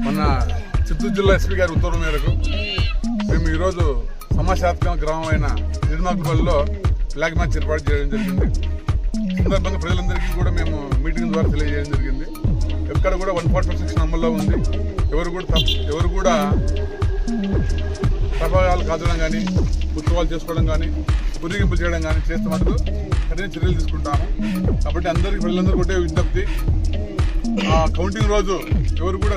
మన చిత్తూరు జిల్లా ఎస్పీ గారి ఉత్తర్వుల మేరకు మేము ఈరోజు సమాచారాత్మక గ్రామం అయిన నిర్మాకుపల్లిలో ఫ్లాగ్ మార్చ్ ఏర్పాటు చేయడం జరిగింది. సందర్భంగా ప్రజలందరికీ కూడా మేము మీటింగ్ ద్వారా తెలియజేయడం జరిగింది. ఎక్కడ కూడా 144 సెక్షన్ అమల్లో ఉంది. ఎవరు కూడా ప్రభావాలు కాదడం కానీ, ఉత్సవాలు చేసుకోవడం కానీ, పురిగింపులు చేయడం కానీ చేస్తే మటుకు కఠిన చర్యలు తీసుకుంటాము. కాబట్టి ప్రజలందరూ ఒకటే విజ్ఞప్తి, కౌంటింగ్ రోజు ఎవరు కూడా